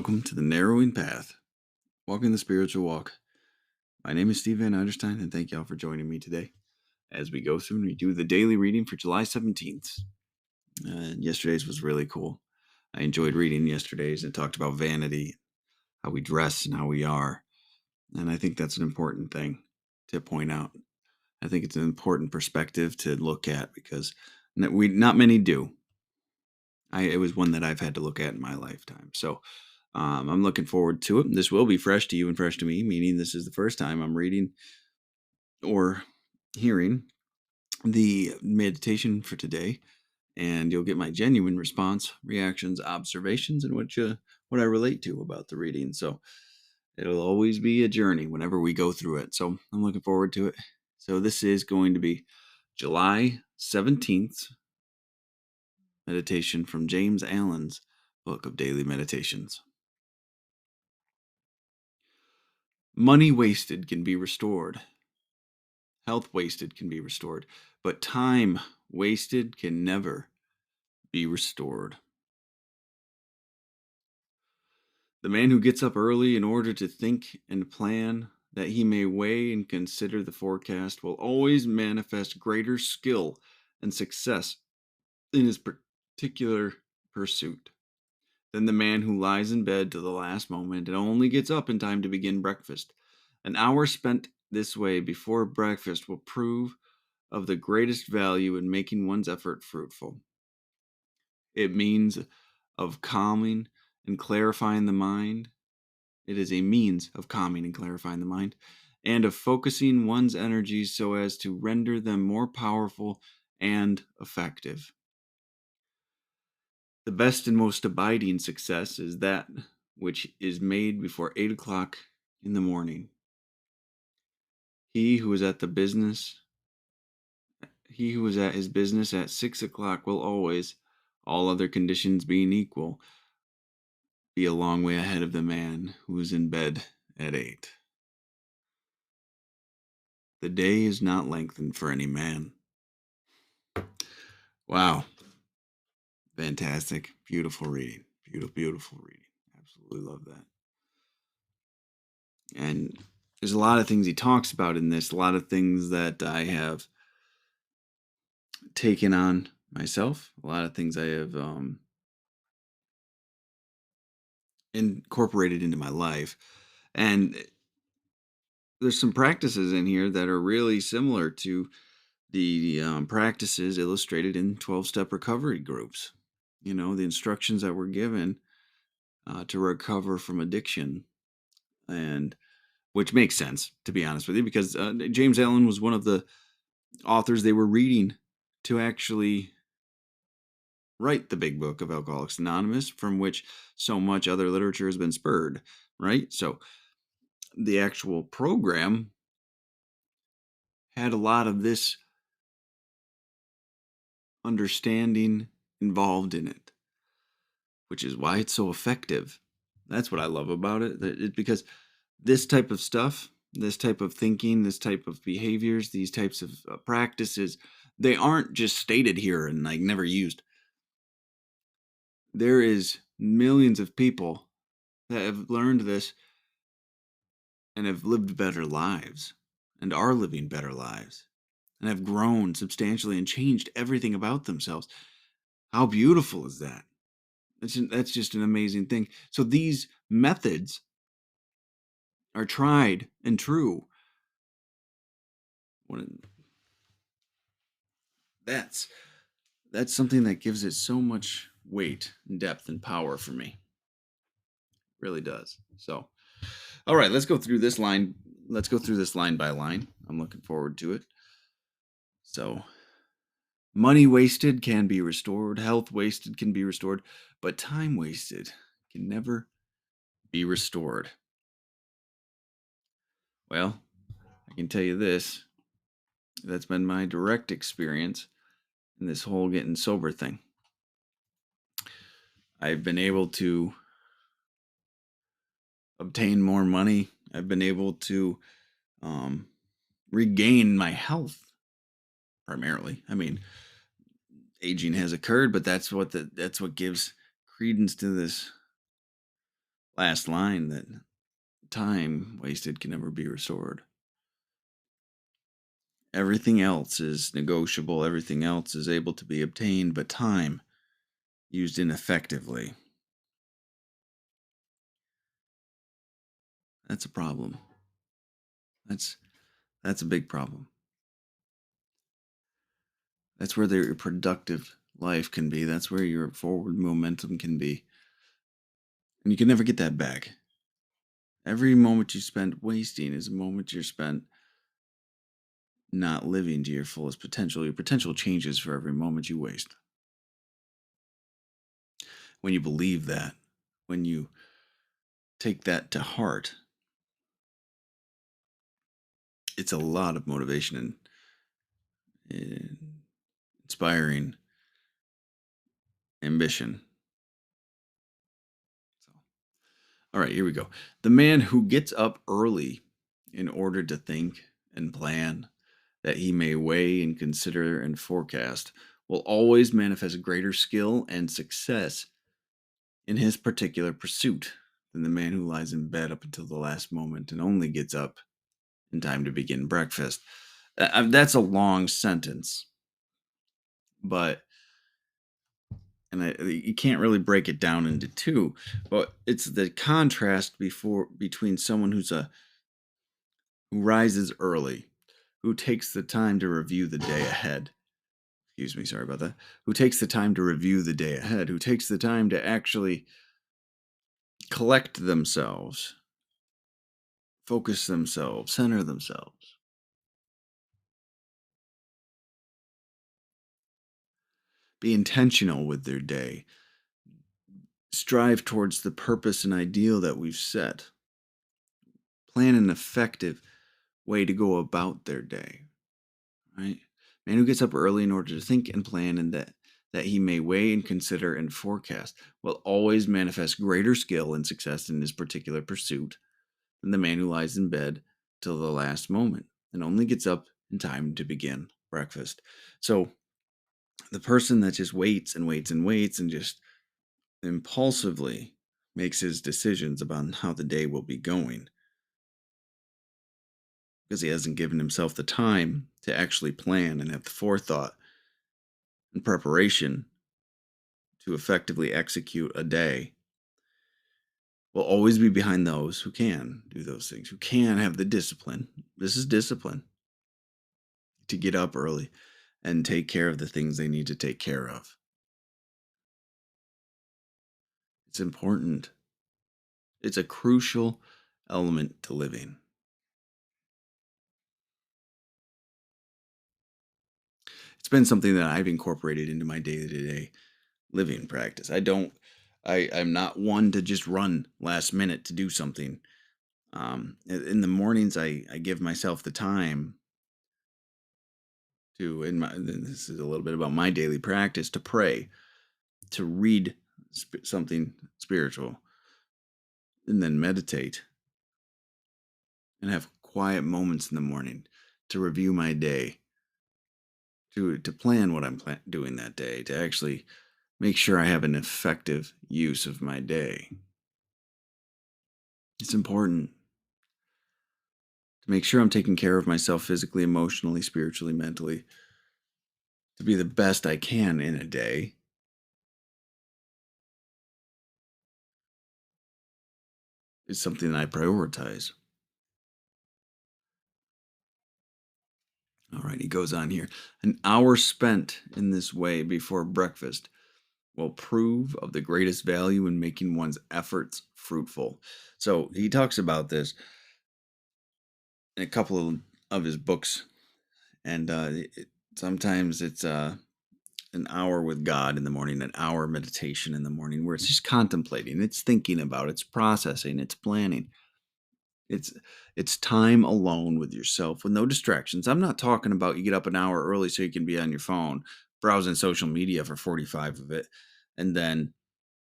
welcome to the Narrowing Path, walking the spiritual walk. My name is Steve Van Eiderstein, and thank y'all for joining me today as we go through and we do the daily reading for July 17th. Yesterday's was really cool. I enjoyed reading yesterday's and talked about vanity, how we dress, and how we are. And I think that's an important thing to point out. I think it's an important perspective to look at because not many do. It was one that I've had to look at in my lifetime. So I'm looking forward to it. This will be fresh to you and fresh to me, meaning this is the first time I'm reading or hearing the meditation for today. And you'll get my genuine response, reactions, observations, and what I relate to about the reading. So it'll always be a journey whenever we go through it. So I'm looking forward to it. So this is going to be July 17th meditation from James Allen's book of daily meditations. Money wasted can be restored. Health wasted can be restored, but time wasted can never be restored. The man who gets up early in order to think and plan that he may weigh and consider the forecast will always manifest greater skill and success in his particular pursuit than the man who lies in bed to the last moment and only gets up in time to begin breakfast. An hour spent this way before breakfast will prove of the greatest value in making one's effort fruitful. It means of calming and clarifying the mind. It is a means of calming and clarifying the mind and of focusing one's energies so as to render them more powerful and effective. The best and most abiding success is that which is made before 8 o'clock in the morning. He who is at his business at 6 o'clock will always, all other conditions being equal, be a long way ahead of the man who is in bed at 8. The day is not lengthened for any man. Wow. Fantastic. Beautiful reading. Beautiful reading. Absolutely love that. And there's a lot of things he talks about in this, a lot of things that I have taken on myself, a lot of things I have incorporated into my life. And there's some practices in here that are really similar to the practices illustrated in 12-step recovery groups. You know, the instructions that were given to recover from addiction, and which makes sense, to be honest with you, because James Allen was one of the authors they were reading to actually write the big book of Alcoholics Anonymous, from which so much other literature has been spurred, right? So the actual program had a lot of this understanding involved in it, which is why it's so effective. That's what I love about it, because this type of stuff, this type of thinking, this type of behaviors, these types of practices, they aren't just stated here and like never used. There is millions of people that have learned this and have lived better lives and are living better lives and have grown substantially and changed everything about themselves. How beautiful is that? That's just an amazing thing. So these methods are tried and true. That's something that gives it so much weight and depth and power for me. It really does. So, all right, let's go through this line. Let's go through this line by line. I'm looking forward to it. So, money wasted can be restored, health wasted can be restored, but time wasted can never be restored. Well, I can tell you this. That's been my direct experience in this whole getting sober thing. I've been able to obtain more money. I've been able to regain my health primarily. I mean, aging has occurred, but that's what gives credence to this last line that time wasted can never be restored. Everything else is negotiable, everything else is able to be obtained, but time used ineffectively, that's a problem. That's that's a big problem. That's where your productive life can be. That's where your forward momentum can be. And you can never get that back. Every moment you spend wasting is a moment you're spent not living to your fullest potential. Your potential changes for every moment you waste. When you believe that, when you take that to heart, it's a lot of motivation and inspiring ambition. So, all right, here we go. The man who gets up early in order to think and plan, that he may weigh and consider and forecast, will always manifest greater skill and success in his particular pursuit than the man who lies in bed up until the last moment and only gets up in time to begin breakfast. That's a long sentence, but you can't really break it down into two. But it's the contrast between someone who rises early, who takes the time to review the day ahead. Excuse me, sorry about that. Who takes the time to review the day ahead? Who takes the time to actually collect themselves, focus themselves, center themselves, be intentional with their day, strive towards the purpose and ideal that we've set, plan an effective way to go about their day, right? Man who gets up early in order to think and plan and that he may weigh and consider and forecast will always manifest greater skill and success in his particular pursuit than the man who lies in bed till the last moment and only gets up in time to begin breakfast. So the person that just waits and waits and waits and just impulsively makes his decisions about how the day will be going because he hasn't given himself the time to actually plan and have the forethought and preparation to effectively execute a day will always be behind those who can do those things, who can have the discipline. This is discipline to get up early and take care of the things they need to take care of. It's important. It's a crucial element to living. It's been something that I've incorporated into my day-to-day living practice. I'm not one to just run last minute to do something. In the mornings, I give myself the time to, this is a little bit about my daily practice, to pray, to read something spiritual, and then meditate and have quiet moments in the morning to review my day, to plan what I'm doing that day, to actually make sure I have an effective use of my day. It's important to make sure I'm taking care of myself physically, emotionally, spiritually, mentally, to be the best I can in a day. Is something that I prioritize. All right, he goes on here. An hour spent in this way before breakfast will prove of the greatest value in making one's efforts fruitful. So he talks about this in a couple of his books, and sometimes it's an hour with God in the morning, an hour meditation in the morning, where it's just contemplating, it's thinking about, it's processing, it's planning. It's it's time alone with yourself with no distractions. I'm not talking about you get up an hour early so you can be on your phone browsing social media for 45 of it and then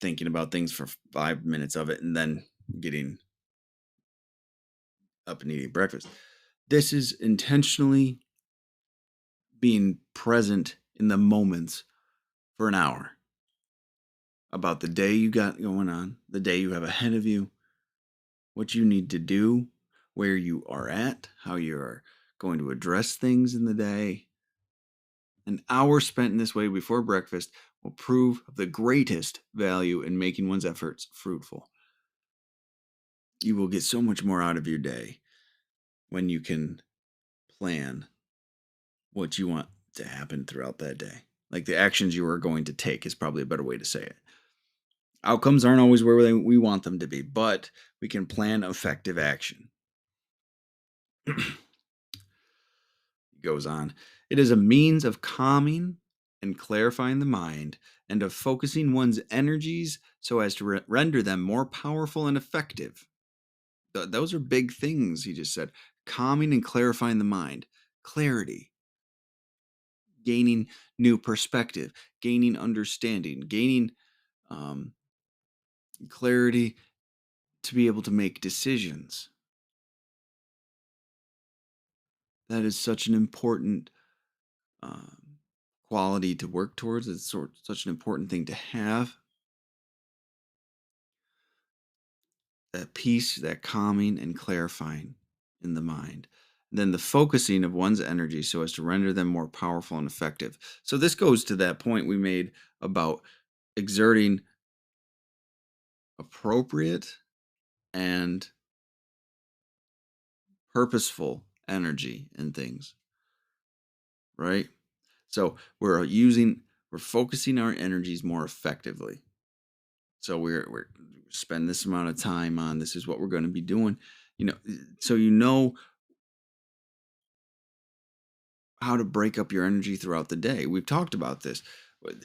thinking about things for 5 minutes of it and then getting up and eating breakfast. This is intentionally being present in the moments for an hour. about the day you got going on, the day you have ahead of you, what you need to do, where you are at, how you are going to address things in the day. An hour spent in this way before breakfast will prove of the greatest value in making one's efforts fruitful. You will get so much more out of your day when you can plan what you want to happen throughout that day. Like the actions you are going to take is probably a better way to say it. Outcomes aren't always where we want them to be, but we can plan effective action. Goes on. It is a means of calming and clarifying the mind and of focusing one's energies so as to render them more powerful and effective. Those are big things he just said. Calming and clarifying the mind. Clarity. Gaining new perspective. Gaining understanding. Gaining clarity to be able to make decisions. That is such an important quality to work towards. It's such an important thing to have. That peace, that calming and clarifying in the mind. And then the focusing of one's energy so as to render them more powerful and effective. So this goes to that point we made about exerting appropriate and purposeful energy in things, right? So we're focusing our energies more effectively. So we're spend this amount of time on this is what we're going to be doing, so how to break up your energy throughout the day. We've talked about this.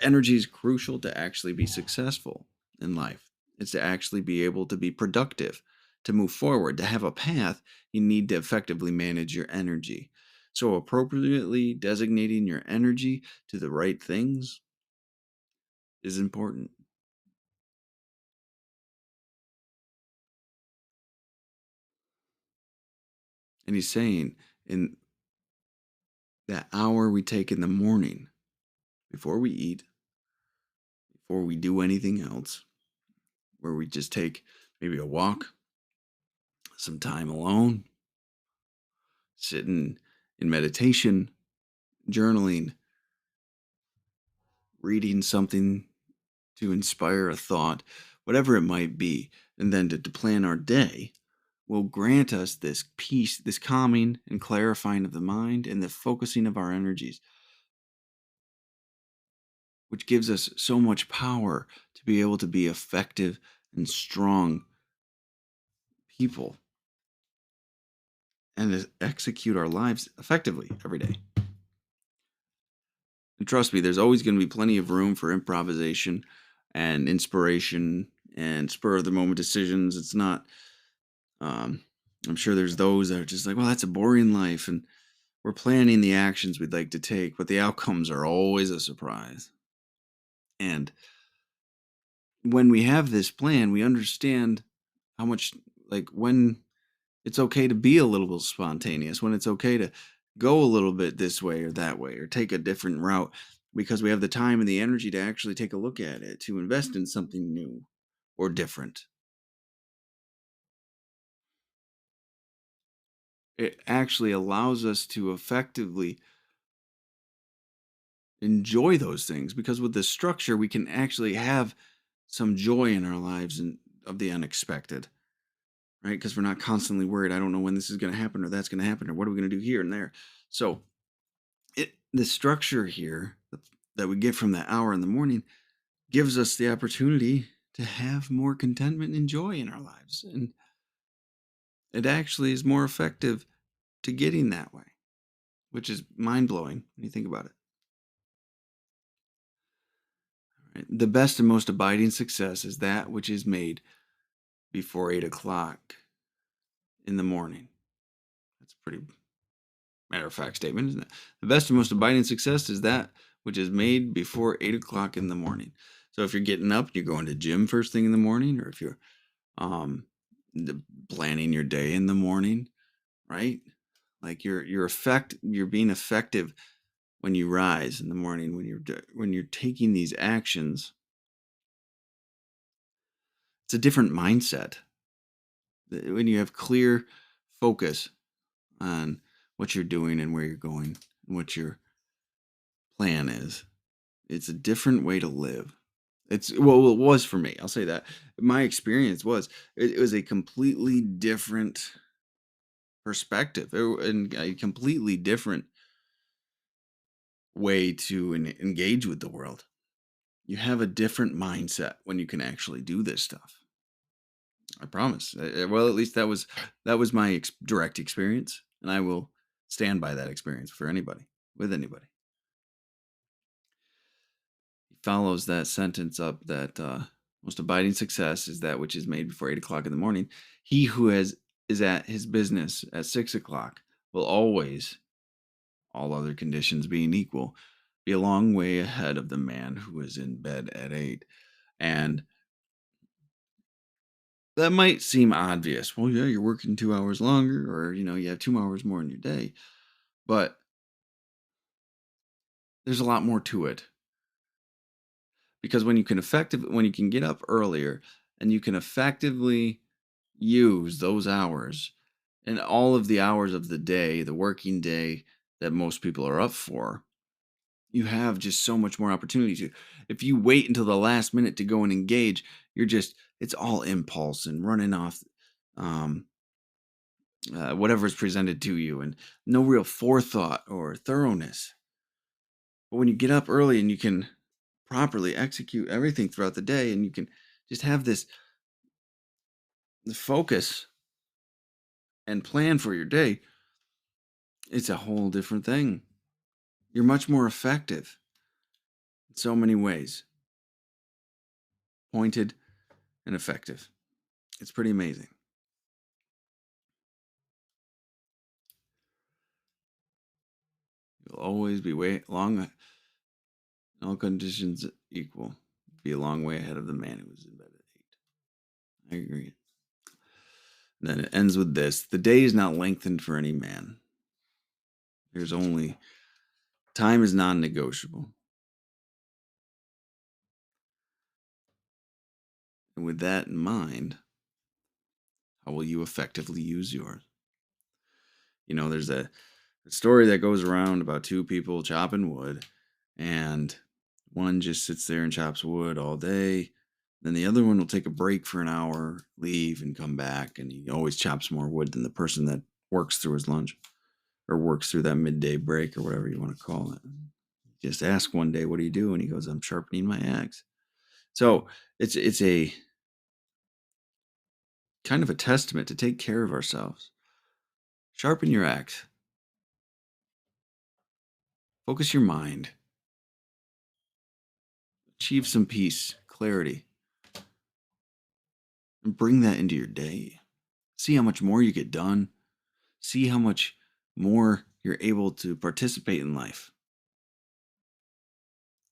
Energy is crucial to actually be successful in life. It's to actually be able to be productive, to move forward, to have a path. You need to effectively manage your energy. So appropriately designating your energy to the right things is important. And he's saying in that hour we take in the morning before we eat, before we do anything else, where we just take maybe a walk, some time alone, sitting in meditation, journaling, reading something to inspire a thought, whatever it might be, and then to plan our day will grant us this peace, this calming and clarifying of the mind and the focusing of our energies, which gives us so much power to be able to be effective and strong people and execute our lives effectively every day. And trust me, there's always going to be plenty of room for improvisation and inspiration and spur of the moment decisions. It's not, I'm sure there's those that are just like, well, that's a boring life. And we're planning the actions we'd like to take, but the outcomes are always a surprise. And when we have this plan, we understand how much, like, when it's okay to be a little spontaneous, when it's okay to go a little bit this way or that way or take a different route because we have the time and the energy to actually take a look at it, to invest in something new or different. It actually allows us to effectively enjoy those things because with the structure, we can actually have some joy in our lives and of the unexpected, right? Because we're not constantly worried. I don't know when this is going to happen or that's going to happen or what are we going to do here and there. So the structure here that we get from that hour in the morning gives us the opportunity to have more contentment and joy in our lives. And it actually is more effective to getting that way, which is mind blowing when you think about it. Right? The best and most abiding success is that which is made before 8 o'clock in the morning. That's a pretty matter of fact statement, isn't it? The best and most abiding success is that which is made before 8 o'clock in the morning. So if you're getting up, you're going to gym first thing in the morning, or if you're um, planning your day in the morning, right? Like you're being effective when you rise in the morning when you're taking these actions It's a different mindset. When you have clear focus on what you're doing and where you're going and what your plan is, it's a different way to live. It was for me. I'll say that. My experience was it was a completely different perspective and a completely different way to engage with the world. You have a different mindset when you can actually do this stuff. I promise. Well, at least that was my direct experience, and I will stand by that experience for anybody with anybody. He follows that sentence up that most abiding success is that which is made before 8 o'clock in the morning. He who is at his business at 6 o'clock will always, all other conditions being equal, be a long way ahead of the man who is in bed at 8. And that might seem obvious. Well, yeah, you're working 2 hours longer, or you have 2 hours more in your day. But there's a lot more to it because when you can get up earlier and you can effectively use those hours and all of the hours of the day, the working day that most people are up for, you have just so much more opportunity to. If you wait until the last minute to go and engage, it's all impulse and running off um, whatever is presented to you and no real forethought or thoroughness. But when you get up early and you can properly execute everything throughout the day and you can just have this focus and plan for your day, it's a whole different thing. You're much more effective in so many ways. Pointed and effective. It's pretty amazing. You'll always be way long in all conditions equal. Be a long way ahead of the man who was in bed at 8. I agree. And then it ends with this: the day is not lengthened for any man. There's only time is non-negotiable. And with that in mind, how will you effectively use yours? There's a story that goes around about two people chopping wood, and one just sits there and chops wood all day. Then the other one will take a break for an hour, leave, and come back, and he always chops more wood than the person that works through his lunch or works through that midday break or whatever you want to call it. Just ask one day, "What do you do?" And he goes, "I'm sharpening my axe." So it's a kind of a testament to take care of ourselves. Sharpen your axe. Focus your mind. Achieve some peace, clarity, and bring that into your day. See how much more you get done. See how much more you're able to participate in life.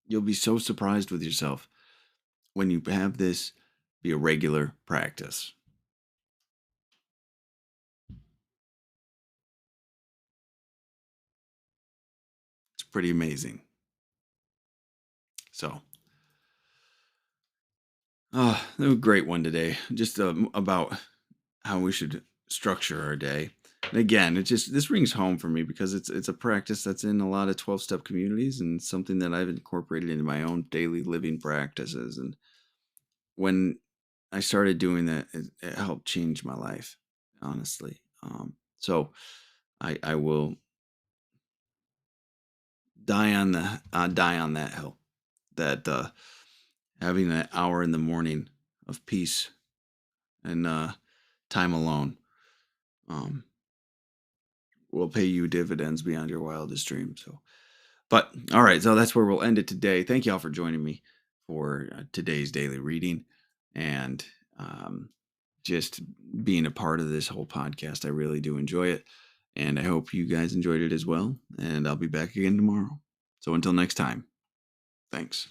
You'll be so surprised with yourself when you have this be a regular practice. It's pretty amazing. So, that was a great one today. Just about how we should structure our day. And again, this rings home for me because it's a practice that's in a lot of 12-step communities and something that I've incorporated into my own daily living practices. And when I started doing that, it helped change my life, honestly. So I will die on that hill. That having an hour in the morning of peace and time alone um, will pay you dividends beyond your wildest dreams. So, but all right, so that's where we'll end it today. Thank you all for joining me for today's daily reading and just being a part of this whole podcast. I really do enjoy it, and I hope you guys enjoyed it as well. And I'll be back again tomorrow. So until next time, thanks.